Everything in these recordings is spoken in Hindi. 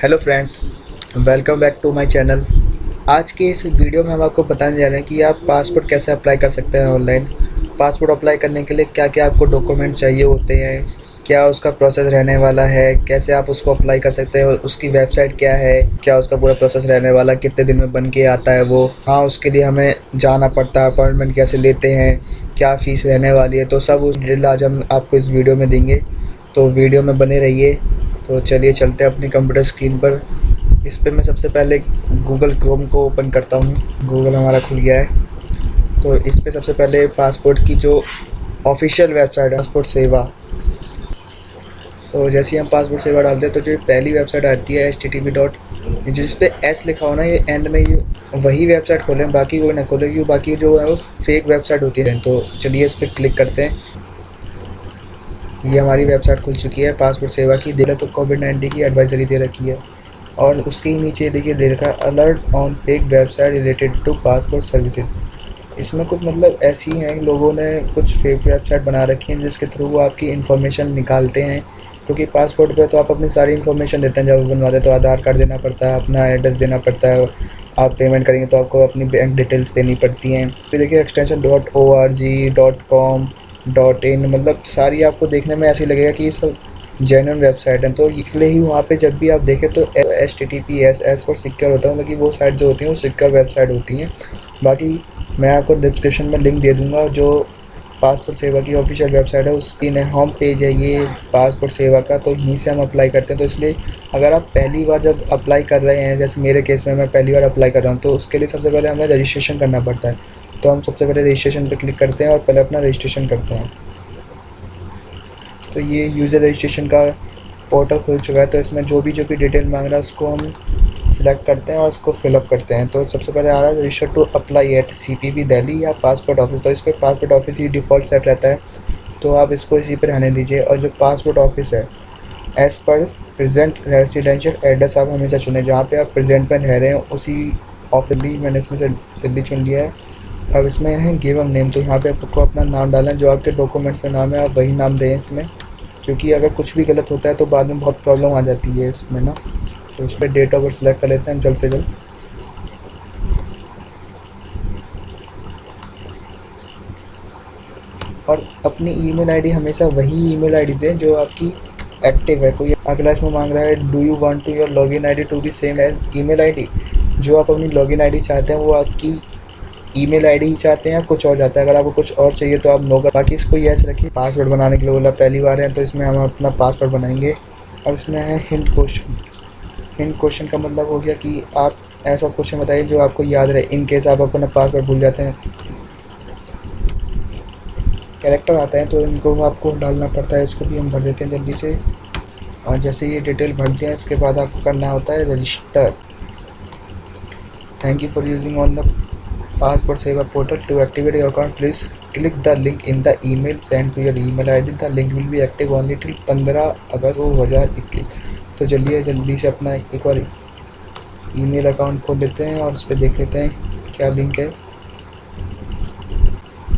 Hello friends, welcome back to my channel. आज के इस वीडियो में हम आपको बताने जा रहे हैं कि आप पासपोर्ट कैसे अप्लाई कर सकते हैं ऑनलाइन। पासपोर्ट अप्लाई करने के लिए क्या क्या आपको डॉक्यूमेंट चाहिए होते हैं, क्या उसका प्रोसेस रहने वाला है, कैसे आप उसको अप्लाई कर सकते हैं, उसकी वेबसाइट क्या है, क्या उसका पूरा प्रोसेस रहने वाला, कितने दिन में बन के आता है वो। हाँ, उसके लिए हमें जाना पड़ता है, अपॉइंटमेंट कैसे लेते हैं, क्या फ़ीस रहने वाली है, तो सब उस डिटेल आज हम आपको इस वीडियो में देंगे। तो वीडियो में बने रहिए। तो चलिए चलते हैं अपनी कंप्यूटर स्क्रीन पर। इस पे मैं सबसे पहले गूगल क्रोम को ओपन करता हूँ। गूगल हमारा खुल गया है। तो इस पे सबसे पहले पासपोर्ट की जो ऑफिशियल वेबसाइट है, पासपोर्ट सेवा। तो जैसे ही हम पासपोर्ट सेवा डालते हैं तो जो पहली वेबसाइट आती है http. जिस पे एस लिखा हो ना, ये एंड में, ये वही वेबसाइट खोलें, बाकी वो ना खोलें क्योंकि बाकी जो है वो फेक वेबसाइट होती है। तो चलिए इस पर क्लिक करते हैं। ये हमारी वेबसाइट खुल चुकी है पासपोर्ट सेवा की। देखिए तो कोविड-19 की एडवाइजरी दे रखी है और उसके ही नीचे देखिए दे रखा है alert on fake website related to passport services. इसमें कुछ मतलब ऐसी हैं, लोगों ने कुछ फेक वेबसाइट बना रखी हैं जिसके थ्रू वो आपकी इन्फॉर्मेशन निकालते हैं। क्योंकि पासपोर्ट पे तो आप अपनी सारी इन्फॉर्मेशन देते हैं, जब बनवाते हैं तो आधार कार्ड देना पड़ता है, अपना एड्रेस देना पड़ता है, आप पेमेंट करेंगे तो आपको अपनी बैंक डिटेल्स देनी पड़ती हैं। फिर देखिए एक्सटेंशन .org.com .in, मतलब सारी आपको देखने में ऐसी लगेगा कि ये सब जेन्युइन वेबसाइट है। तो इसलिए ही वहाँ पे जब भी आप देखें तो HTTPS एस फॉर सिक्योर होता है, मतलब कि वो साइट जो होती हैं वो सिक्योर वेबसाइट होती हैं। बाकी मैं आपको डिस्क्रिप्शन में लिंक दे दूँगा। जो पासपोर्ट सेवा की ऑफिशियल वेबसाइट है उसकी होम पेज है ये पासपोर्ट सेवा का, तो यहीं से हम अप्लाई करते हैं। तो इसलिए अगर आप पहली बार जब अप्लाई कर रहे हैं, जैसे मेरे केस में मैं पहली बार अप्लाई कर रहा हूँ, तो उसके लिए सबसे पहले हमें रजिस्ट्रेशन करना पड़ता है। तो हम सबसे पहले रजिस्ट्रेशन पे क्लिक करते हैं और पहले अपना रजिस्ट्रेशन करते हैं। तो ये यूज़र रजिस्ट्रेशन का पोर्टल खुल चुका है। तो इसमें जो भी डिटेल मांग रहा है उसको हम सिलेक्ट करते हैं और इसको फिलअप करते हैं। तो सबसे पहले आ रहा है register to apply at CPP Delhi या पासपोर्ट ऑफिस। तो इस पर पासपोर्ट ऑफिस ही डिफ़ॉल्ट सेट रहता है, तो आप इसको इसी पर रहने दीजिए। और जो पासपोर्ट ऑफिस है, as per present residential address आप हमेशा चुनें, जहाँ पे आप प्रेजेंट में रह रहे हैं उसी ऑफिस। मैंने इसमें से दिल्ली चुन लिया है। अब इसमें है गिवन नेम, तो यहाँ पे आपको अपना नाम डालना है, जो आपके डॉक्यूमेंट्स में नाम है आप वही नाम दें इसमें, क्योंकि अगर कुछ भी गलत होता है तो बाद में बहुत प्रॉब्लम आ जाती है इसमें ना। तो इस पर डेट ऑफ बर्थ सेलेक्ट कर लेते हैं जल्द से जल्द। और अपनी ईमेल आईडी हमेशा वही ईमेल आईडी दें जो आपकी एक्टिव है। कोई अगला इसमें मांग रहा है do you want to your login ID to be same as email ID. जो आप अपनी लॉगिन आईडी चाहते हैं वो आपकी ईमेल आईडी ही चाहते हैं या कुछ और चाहते हैं। अगर आपको कुछ और चाहिए तो आप नो कर, बाकी इसको यस रखिए। पासवर्ड बनाने के लिए बोला, पहली बार है तो इसमें हम अपना पासवर्ड बनाएंगे। अब इसमें है हिंट क्वेश्चन। हिंट क्वेश्चन का मतलब हो गया कि आप ऐसा क्वेश्चन बताइए जो आपको याद रहे, इन केस आप अपना पासवर्ड भूल जाते हैं। कैरेक्टर आता है तो इनको आपको डालना पड़ता है, इसको भी हम भर देते हैं जल्दी से। और जैसे ये डिटेल भर दिया इसके बाद आपको करना होता है register. Thank you for using on the passport Seva portal to activate your account please click the link in the email send to your email ID. The link will be active only till 15 August 2021। तो चलिए जल्दी से अपना एक बार ईमेल अकाउंट खोल लेते हैं और उस पर देख लेते हैं क्या लिंक है।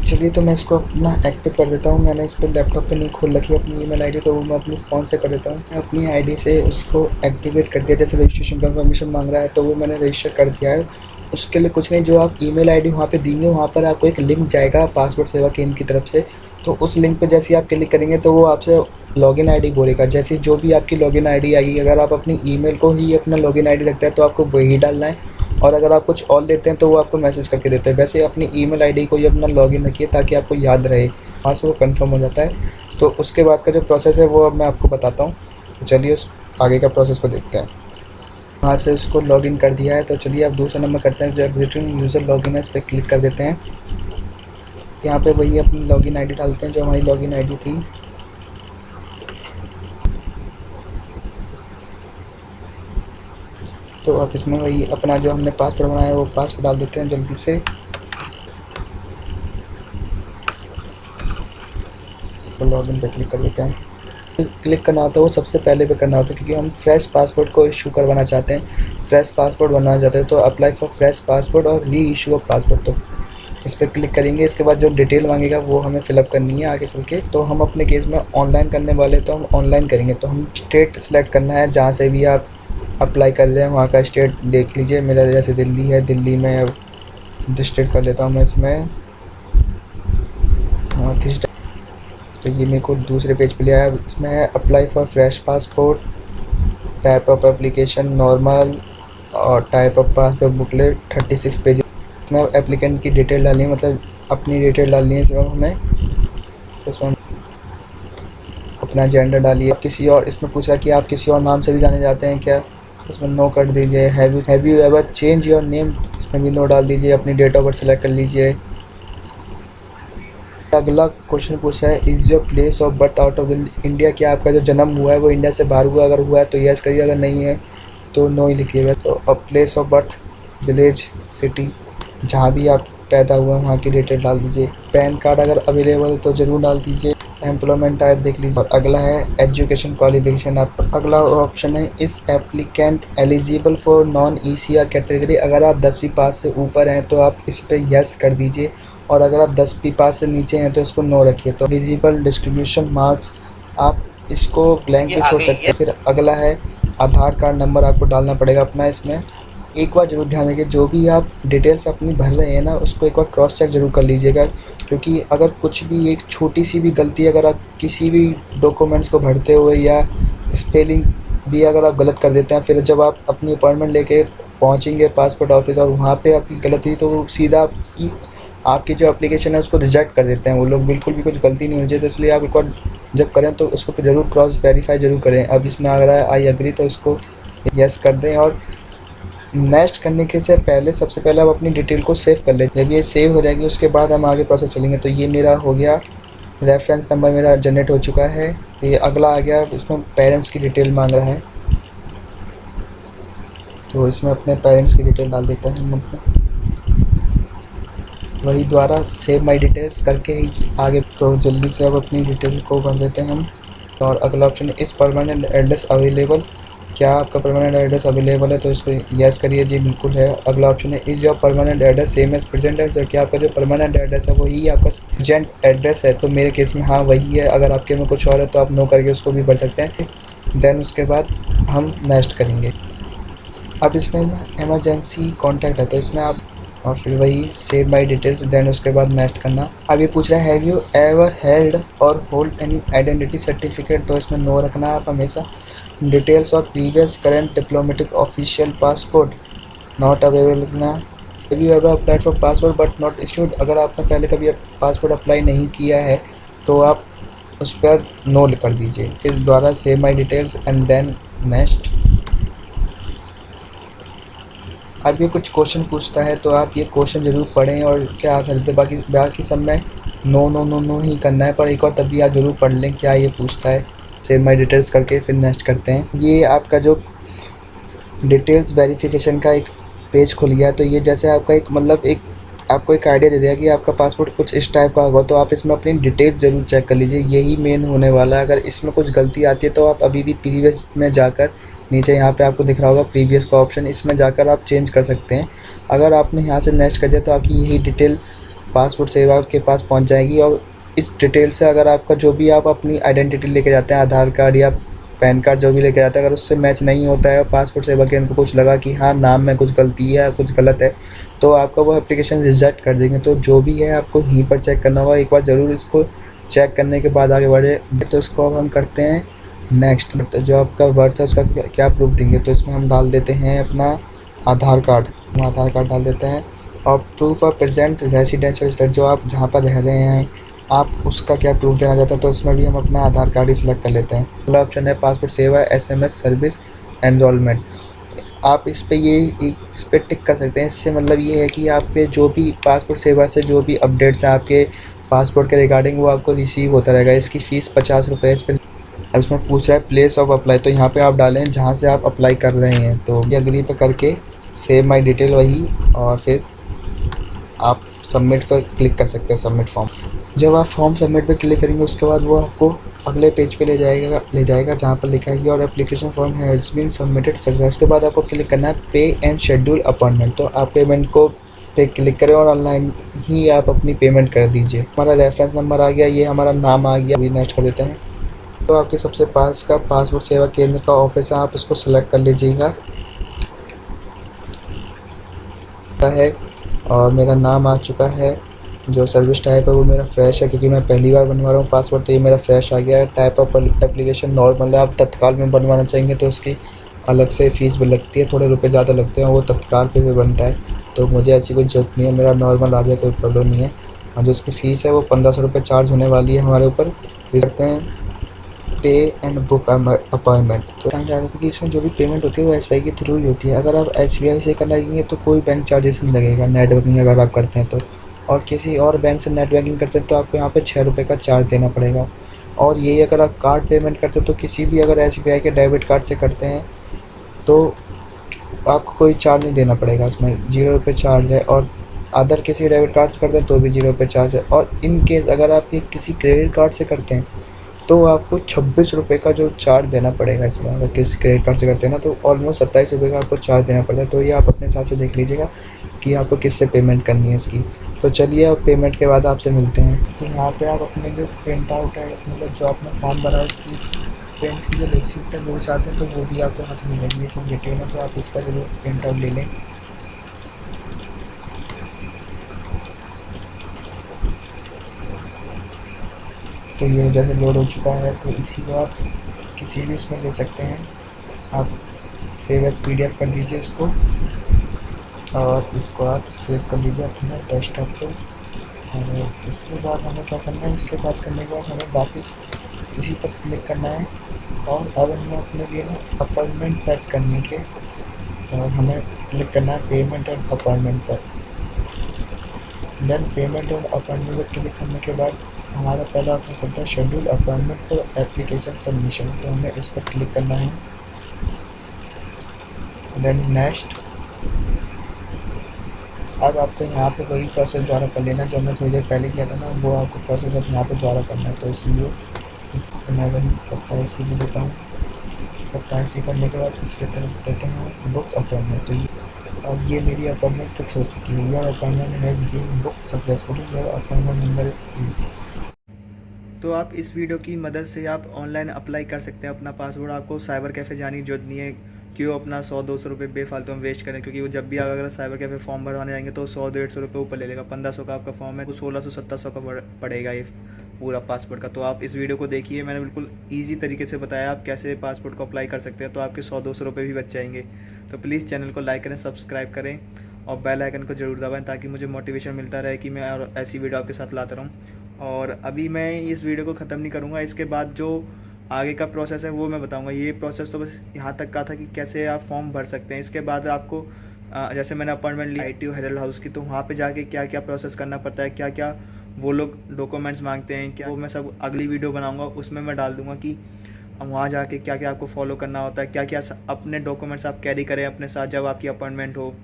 चलिए तो मैं इसको अपना एक्टिव कर देता हूँ। मैंने इस पर लैपटॉप पे नहीं खोल रखी अपनी ईमेल आईडी, तो वो मैं अपनी फ़ोन से कर देता हूँ। मैं अपनी आईडी से उसको एक्टिवेट कर दिया। जैसे रजिस्ट्रेशन कंफर्मेशन मांग रहा है तो वो मैंने रजिस्टर कर दिया है। उसके लिए कुछ नहीं, जो आप ईमेल आईडी वहाँ पे देंगे वहाँ पर आपको एक लिंक जाएगा पासपोर्ट सेवा केंद्र की तरफ से। तो उस लिंक पे जैसे आप क्लिक करेंगे तो वो आपसे लॉगिन आईडी बोलेगा। जैसे जो भी आपकी लॉगिन आईडी आएगी, अगर आप अपनी ईमेल को ही अपना लॉगिन आईडी रखते हैं तो आपको वही डालना है, और अगर आप कुछ और लेते हैं तो वो आपको मैसेज करके देते हैं। वैसे अपनी ईमेल आईडी को ही अपना लॉगिन रखिए ताकि आपको याद रहे, वहाँ से वो कंफर्म हो जाता है। तो उसके बाद का जो प्रोसेस है वो अब मैं आपको बताता हूँ। तो चलिए उस आगे का प्रोसेस को देखते हैं। वहाँ से उसको लॉगिन कर दिया है तो चलिए अब दूसरा नंबर करते हैं, जो एग्जिस्टिंग यूज़र लॉगिन है इस पर क्लिक कर देते हैं। यहाँ पे वही अपनी लॉगिन आईडी डालते हैं जो हमारी लॉगिन आईडी थी। तो अब इसमें वही अपना जो हमने पासवर्ड बनाया है वो पासवर्ड डाल देते हैं जल्दी से। तो लॉगिन पे क्लिक कर देते हैं। क्लिक करना होता है वो सबसे पहले पे करना होता है, क्योंकि हम फ्रेश पासपोर्ट को इशू करवाना चाहते हैं। फ्रेश पासपोर्ट बनाना चाहते हैं तो अप्लाई फॉर फ्रेश पासपोर्ट और री इशू ऑफ पासपोर्ट। तो इस पर क्लिक करेंगे। इसके बाद जो डिटेल मांगेगा वो हमें फिलअप करनी है आगे चल के। तो हम अपने केस में ऑनलाइन करने वाले तो हम ऑनलाइन करेंगे। तो हम स्टेट सेलेक्ट करना है जहाँ से भी आप अप्लाई कर रहे हैं वहाँ का स्टेट देख लीजिए। मेरा जैसे दिल्ली है, दिल्ली में अब डिस्ट्रिक्ट कर लेता हूँ मैं इसमें नॉर्थ ईस्ट। तो ये मेरे को दूसरे पेज पे ले आया। इसमें है apply for fresh passport, type of application normal और type of passport booklet 36 page. इसमें एप्लीकेंट की डिटेल डालनी है, मतलब अपनी डिटेल डालनी है इसमें हमें। तो इसमें अपना जेंडर डालिए। किसी और इसमें पूछ रहा है कि आप किसी और नाम से भी जाने जाते हैं क्या, तो इसमें नो कर दीजिए। Have you ever change your name, इसमें भी नो डाल दीजिए। अपनी डेट ऑफ बर्थ सेलेक्ट कर लीजिए। अगला क्वेश्चन पूछा है is your place of birth out of India, क्या आपका जो जन्म हुआ है वो इंडिया से बाहर हुआ, अगर हुआ है तो यस करिए, अगर नहीं है तो नो ही लिखिएगा। तो अब place of birth, village, city, जहाँ भी आप पैदा हुआ वहाँ की डिटेल डाल दीजिए। पैन कार्ड अगर अवेलेबल है तो ज़रूर डाल दीजिए। एम्प्लॉयमेंट टाइप देख लीजिए। और अगला है एजुकेशन क्वालिफिकेशन। आप अगला ऑप्शन है इस applicant eligible for non ECR category, अगर आप 10वीं पास से ऊपर हैं तो आप इस पर यस कर दीजिए, और अगर आप 10वीं पास से नीचे हैं तो इसको नो रखिए। तो विजिबल डिस्ट्रीब्यूशन मार्क्स आप इसको ब्लैंक भी छोड़ सकते हैं। फिर अगला है आधार कार्ड नंबर आपको डालना पड़ेगा अपना। इसमें एक बार ज़रूर ध्यान रखिए, जो भी आप डिटेल्स अपनी भर रहे हैं ना उसको एक बार क्रॉस चेक ज़रूर कर लीजिएगा, क्योंकि अगर कुछ भी एक छोटी सी भी गलती अगर आप किसी भी डॉक्यूमेंट्स को भरते हुए या स्पेलिंग भी अगर आप गलत कर देते हैं, फिर जब आप अपनी अपॉइंटमेंट लेके पहुंचेंगे पासपोर्ट ऑफिस और वहाँ पे आपकी गलती तो वो सीधा आपकी जो एप्लीकेशन है उसको रिजेक्ट कर देते हैं वो लोग। बिल्कुल भी कुछ गलती नहीं होनी चाहिए। तो इसलिए आप एक बार जब करें तो उसको ज़रूर क्रॉस वेरीफाई ज़रूर करें। अब इसमें आ रहा है आई एग्री, तो इसको यस कर दें। और नेक्स्ट करने के से पहले सबसे पहले आप अपनी डिटेल को सेव कर लें। जब ये सेव हो जाएगी उसके बाद हम आगे प्रोसेस चलेंगे। तो ये मेरा हो गया, रेफरेंस नंबर मेरा जनरेट हो चुका है। तो ये अगला आ गया, इसमें पेरेंट्स की डिटेल मांग रहा है, तो इसमें अपने पेरेंट्स की डिटेल डाल देते हैं हम अपने वही द्वारा सेव माई डिटेल्स करके ही आगे। तो जल्दी से अब अपनी डिटेल को भर देते हैं हम। और अगला ऑप्शन है इस परमानेंट एड्रेस अवेलेबल, क्या आपका परमानेंट एड्रेस अवेलेबल है, तो इसको यस करिए जी बिल्कुल है। अगला ऑप्शन है is your permanent address same as present address, क्या आपका जो परमानेंट एड्रेस है वही आपका प्रेजेंट एड्रेस है, तो मेरे केस में हाँ वही है। अगर आपके में कुछ और है तो आप नो करके उसको भी भर सकते हैं। देन उसके बाद हम नेक्स्ट करेंगे। अब इसमें इमरजेंसी कॉन्टैक्ट है, तो इसमें आप और फिर वही सेव माई डिटेल्स, देन उसके बाद नेक्स्ट करना। अब ये पूछ रहा है हैव यू एवर हेल्ड और होल्ड एनी आइडेंटिटी सर्टिफिकेट, तो इसमें नो रखना आप हमेशा। Details of previous current diplomatic official passport not available रखना। Have you ever applied for passport but not issued, अगर आपने पहले कभी पासपोर्ट अप्लाई नहीं किया है तो आप उस पर नो कर दीजिए। फिर दोबारा save my details and then next. अब ये कुछ क्वेश्चन पूछता है तो आप ये क्वेश्चन ज़रूर पढ़ें और क्या आंसर देते, बाकी सब में नो नो नो नो ही करना है, पर एक और तभी आप ज़रूर पढ़ लें क्या ये पूछता है। सेव माई डिटेल्स करके फिर नेक्स्ट करते हैं। ये आपका जो डिटेल्स वेरिफिकेशन का एक पेज खुल गया, तो ये जैसे आपका एक मतलब एक आपको एक आइडिया दे दिया कि आपका पासपोर्ट कुछ इस टाइप का होगा, तो आप इसमें अपनी डिटेल्स ज़रूर चेक कर लीजिए, यही मेन होने वाला है। अगर इसमें कुछ गलती आती है तो आप अभी भी प्रीवियस में जाकर नीचे यहाँ पे आपको दिख रहा होगा प्रीवियस का ऑप्शन, इसमें जाकर आप चेंज कर सकते हैं। अगर आपने यहाँ से नेक्स्ट कर दिया तो आपकी यही डिटेल पासपोर्ट सेवा के पास पहुँच जाएगी। और इस डिटेल से अगर आपका जो भी आप अपनी आइडेंटिटी लेके जाते हैं, आधार कार्ड या पैन कार्ड जो भी लेके जाते हैं, अगर उससे मैच नहीं होता है और पासपोर्ट सेवा केंद्र को कुछ लगा कि हाँ नाम में कुछ गलती है, कुछ गलत है, तो आपका वो एप्लीकेशन रिजेक्ट कर देंगे। तो जो भी है आपको यहीं पर चेक करना होगा। एक बार ज़रूर इसको चेक करने के बाद आगे बढ़े। तो इसको अब हम करते हैं नेक्स्ट। जो आपका बर्थ है उसका क्या प्रूफ देंगे, तो इसमें हम डाल देते हैं अपना आधार कार्ड, हम आधार कार्ड डाल देते हैं। और proof of present residential state, जो आप जहाँ पर रह रहे हैं आप उसका क्या प्रूफ देना चाहते हैं, तो इसमें भी हम अपना आधार कार्ड ही सिलेक्ट कर लेते हैं। अगला ऑप्शन है पासपोर्ट सेवा SMS सर्विस एनरोलमेंट, आप इस पर टिक कर सकते हैं। इससे मतलब ये है कि आप पे जो भी पासपोर्ट सेवा से जो भी अपडेट्स हैं आपके पासपोर्ट के रिगार्डिंग वो आपको रिसीव होता रहेगा। इसकी फ़ीस 50 रुपये इस पर। अब इसमें पूछ रहा है प्लेस ऑफ अप्लाई, तो यहाँ पे आप डालें जहाँ से आप अप्लाई कर रहे हैं। तो ये अग्री पे करके सेव माई डिटेल वही, और फिर आप सबमिट पर क्लिक कर सकते हैं, सबमिट फॉर्म। जब आप फॉर्म सबमिट पे क्लिक करेंगे उसके बाद वो आपको अगले पेज पे ले जाएगा जहाँ पर लिखा है your application form has been submitted success. उसके बाद आपको क्लिक करना है पे एंड शेड्यूल अपॉइंटमेंट, तो आप पेमेंट को पे क्लिक करें और ऑनलाइन ही आप अपनी पेमेंट कर दीजिए। हमारा रेफरेंस नंबर आ गया, ये हमारा नाम आ गया, अभी नेक्स्ट कर देते हैं। तो आपके सबसे पास का पासपोर्ट सेवा केंद्र का ऑफिस है, आप उसको सेलेक्ट कर लीजिएगा है। और मेरा नाम आ चुका है। जो सर्विस टाइप है वो मेरा फ्रेश है, क्योंकि मैं पहली बार बनवा रहा हूँ पासपोर्ट, तो ये मेरा फ्रेश आ गया है। टाइप ऑफ एप्लीकेशन नॉर्मल है। आप तत्काल में बनवाना चाहेंगे तो उसकी अलग से फ़ीस भी लगती है, थोड़े रुपए ज़्यादा लगते हैं, वो तत्काल पे भी बनता है। तो मुझे ऐसी कोई ज़रूरत नहीं है, मेरा नॉर्मल आ जाए, कोई प्रॉब्लम नहीं है। और जो उसकी फ़ीस है वो 1500 रुपये चार्ज होने वाली है हमारे ऊपर। देख सकते हैं पे एंड बुक अपॉइंटमेंट। तो समझ आता था कि इसमें जो भी पेमेंट होती है वो एसबीआई के थ्रू ही होती है। अगर आप एसबीआई से कराएंगे तो कोई बैंक चार्जेस नहीं लगेगा, नेट बैंकिंग अगर आप करते हैं तो। और किसी और बैंक से नेट बैंकिंग करते हैं तो आपको यहाँ पे 6 रुपये का चार्ज देना पड़ेगा। और यही अगर आप कार्ड पेमेंट करते हैं तो किसी भी अगर एसबीआई के डेबिट कार्ड से करते हैं तो आपको कोई चार्ज नहीं देना पड़ेगा, इसमें 0 रुपये चार्ज है। और अदर किसी डेबिट कार्ड से करते हैं तो भी 0 रुपये चार्ज है। और इन केस अगर आप ये किसी क्रेडिट कार्ड से करते हैं तो आपको 26 रुपये का जो चार्ज देना पड़ेगा इसमें। अगर किसी क्रेडिट कार्ड से करते हैं ना तो ऑलमोस्ट 27 रुपये का आपको चार्ज देना पड़ता है। तो ये आप अपने हिसाब से देख लीजिएगा कि आपको किससे पेमेंट करनी है इसकी। तो चलिए अब पेमेंट के बाद आपसे मिलते हैं। तो यहाँ पे आप अपने जो प्रिंट आउट है, मतलब जो आपने फॉर्म भरा है उसकी प्रिंट की जो रिसिप्ट है वो चाहते हैं तो वो भी आपको यहाँ से मिलेगी। ये सब डिटेल है तो आप इसका जरूर प्रिंट आउट ले लें। तो ये जैसे लोड हो चुका है तो इसी को आप किसी भी उसमें ले सकते हैं। आप सेव एज PDF कर दीजिए इसको, और इसको आप सेव कर लीजिए अपने डेस्कटॉप पे। और इसके बाद हमें क्या करना है, इसके बाद करने के बाद हमें वापस इसी पर क्लिक करना है। और अब हमें अपने लिए ना अपॉइंटमेंट सेट करने के, और हमें क्लिक करना है पेमेंट एंड अपॉइंटमेंट पर। देन पेमेंट एंड अपॉइंटमेंट पर क्लिक करने के बाद हमारा पहला ऑप्शन होता है schedule appointment for application submission, तो हमें इस पर क्लिक करना है। Then next. अब आपको यहाँ पे वही प्रोसेस द्वारा कर लेना जो हमने थोड़ी देर पहले किया था ना, वो आपको प्रोसेस अब यहाँ पे द्वारा करना है। तो इसलिए इसको मैं वही 27 की भी देता हूँ। 27 करने के बाद इस पर कर देते हैं बुक अपॉइंटमेंट। तो ये और ये मेरी अपॉइंटमेंट फिक्स हो चुकी है। Your appointment has been book successfully, your appointment number is. तो आप इस वीडियो की मदद से आप ऑनलाइन अप्लाई कर सकते हैं अपना पासपोर्ट। आपको साइबर कैफ़े जाने की जरूरत नहीं है, क्यों अपना 100-200 रुपये बेफालतू में वेस्ट करें। क्योंकि वो जब भी अगर साइबर कैफ़े फॉर्म भरवाने जाएंगे तो 100-150 रुपये ऊपर ले लेगा। 1500 का आपका फॉर्म है तो 1600-1700 का पड़ेगा ये पूरा पासपोर्ट का। तो आप इस वीडियो को देखिए, मैंने बिल्कुल ईजी तरीके से बताया आप कैसे पासपोर्ट को अप्लाई कर सकते हैं। तो आपके 100-200 रुपये भी बच जाएंगे। तो प्लीज़ चैनल को लाइक करें, सब्सक्राइब करें और बेल आइकन को जरूर दबाएं, ताकि मुझे मोटिवेशन मिलता रहे कि मैं और ऐसी वीडियो आपके साथ लाता रहूँ। और अभी मैं इस वीडियो को ख़त्म नहीं करूँगा, इसके बाद जो आगे का प्रोसेस है वो मैं बताऊँगा। ये प्रोसेस तो बस यहाँ तक का था कि कैसे आप फॉर्म भर सकते हैं। इसके बाद आपको जैसे मैंने अपॉइंटमेंट ली ITO हेरल्ड हाउस की, तो वहाँ पे जाके क्या क्या प्रोसेस करना पड़ता है, क्या क्या वो लोग डॉक्यूमेंट्स मांगते हैं, क्या वो मैं सब अगली वीडियो बनाऊँगा, उसमें मैं डाल दूँगा कि वहाँ जाके क्या क्या आपको फॉलो करना होता है, क्या क्या अपने डॉक्यूमेंट्स आप कैरी करें अपने साथ जब आपकी अपॉइंटमेंट हो।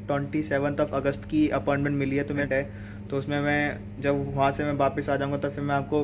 27 अगस्त की अपॉइंटमेंट मिली है तो मैं तो उसमें मैं जब वहाँ से मैं वापस आ जाऊँगा तो फिर मैं आपको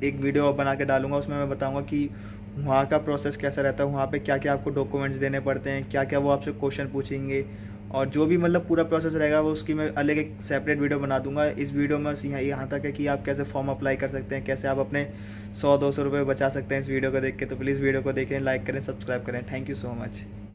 एक वीडियो बना के डालूँगा। उसमें मैं बताऊँगा कि वहाँ का प्रोसेस कैसा रहता है, वहाँ पे क्या क्या आपको डॉक्यूमेंट्स देने पड़ते हैं, क्या क्या वो आपसे क्वेश्चन पूछेंगे, और जो भी मतलब पूरा प्रोसेस रहेगा वो उसकी मैं अलग एक सेपरेट वीडियो बना दूंगा। इस वीडियो में यहाँ तक है कि आप कैसे फॉर्म अप्लाई कर सकते हैं, कैसे आप अपने 100-200 रुपये बचा सकते हैं इस वीडियो को देख के। तो प्लीज़ वीडियो को देखें, लाइक करें, सब्सक्राइब करें। Thank you so much.